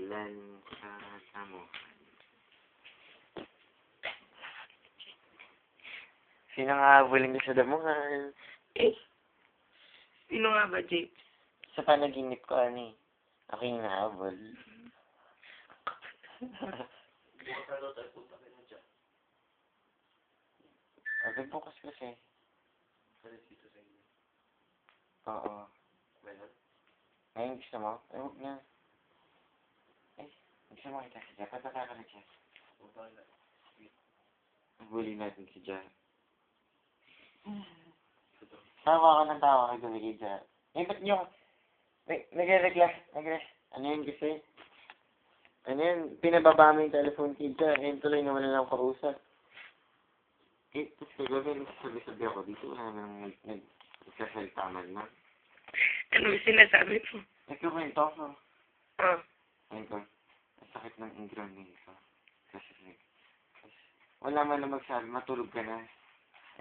Ilan sa damuhan? Sino nga habulin ko sa damuhan? Eh, sino nga ba, Jake? Sa panaginip ko, ani? Ako yung nahabol. Okay, bukas kasi. Oo. Ngayon gusto mo? Eh, huwag na. Eh, gusto mo kita si Jack? Ba't nakakala siya? Bully natin si Jack. Tawa ka ng tawa kay gabi kay Jack. Eh, ba't yung... Ano yun kasi? Ano yun? Pinababa mo yung telephone kay Jack. Eh, tuloy na wala lang kausap. Eh, tapos kagabi, nagsasabi-sabi ako dito. Wala nang nagsasalita man na. Ano ba sinasabi mo? Nagkukwento ako. Ah, Ayun ko, ang sakit ng ingron nito. Kasi, wala man na magsabi, matulog ka na.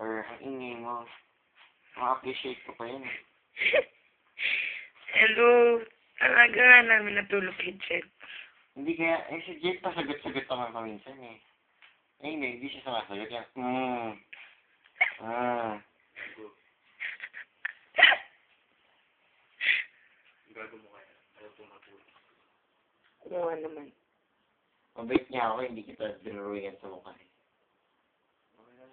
Or, ang ingay mo. Ma-appreciate ko pa yun. hello. Talaga nga namin natulog kay Jake. Hindi kaya, eh si Jake pa sagot-sagot naman paminsan eh. Eh hindi siya sumasagot. Kaya, Gago mo kaya, ayaw po matulog. Oo naman. Mabait niya ako, hindi kita dinuruyan sa mukha eh. Okay na.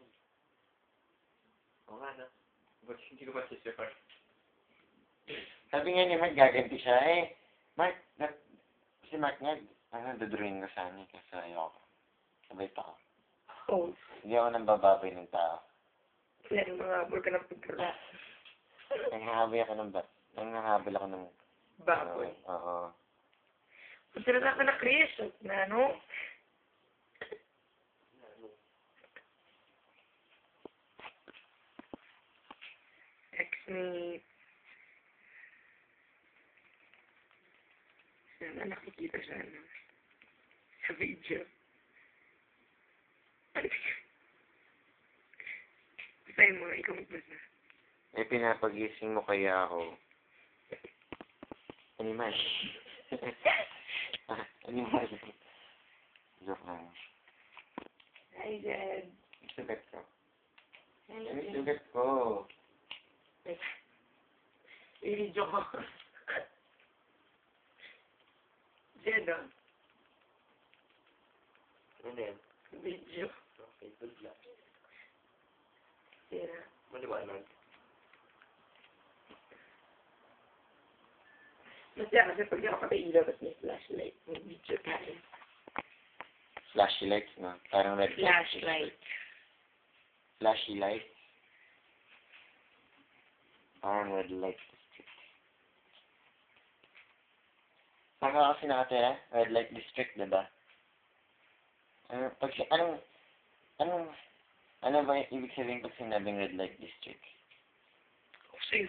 Oo nga na. Ba't hindi ko ba sisipar? Sabi nga ni Mark, gaganti siya eh. Mark, si Mark nga, dudruin ko sana eh, kasi ayoko. Sabay pa ako. Oh, Hindi ako nang bababay ng tao. yan, mga ka ng pagkala. Nanghahabol ako ng... Baboy. Oo. Masarap ka na, Chris. Na ano? Ex-mate. Sana nakikita siya, ano? Sa video. Sabi mo, ikaw magbasa. Eh, pinapagising mo kaya ako. Animal. Animal. Joke lang. Hi, Dad. Sugat ko. Hi, Sugat ko. I-video ko. Dad, oh. Ano yan? Video. Okay, good luck. Yeah. Maliwanag. Masaya kasi pag nakapatay ilaw at may flashlight, may video tayo. Flashy lights, no? Parang red light. Flashlight. Flashy lights. Parang red light district. Saan ka kasi nakatira? Red light district, diba? Ano ba yung ibig sabihin pag sinabing red light district? Kasi,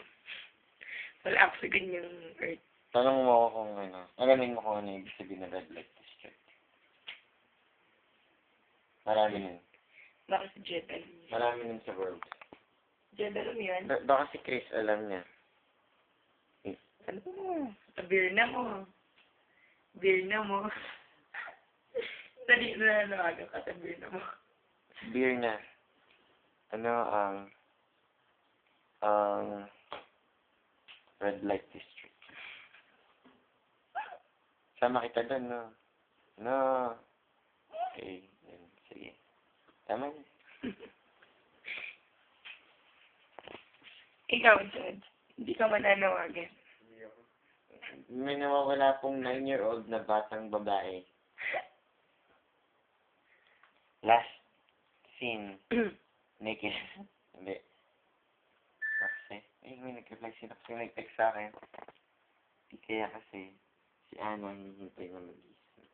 wala ako sa ganyang earth. Tanong mo ako kung ano, alamin mo kung ano yung ibig sabihin ng red light district. Marami nun. Baka si Jed, alam niya. Marami nun sa world. Jed, alam mo yan? Baka si Chris alam niya. Ano mo? Beer na mo. Beer na mo. Dali na nalaga ka sa beer na mo. Beer na. Ano ang red light district. Sama kita doon, no? No. Okay. Sige. Tama niya. Ikaw, Jed. Hindi ka mananawagan. May nawawala pong 9-year-old na batang babae. Last scene. Naked. Hindi. Kasi, may nag-reply sila kasi nag-text sa akin. Kaya kasi, si Ana hihintay na mag-isip.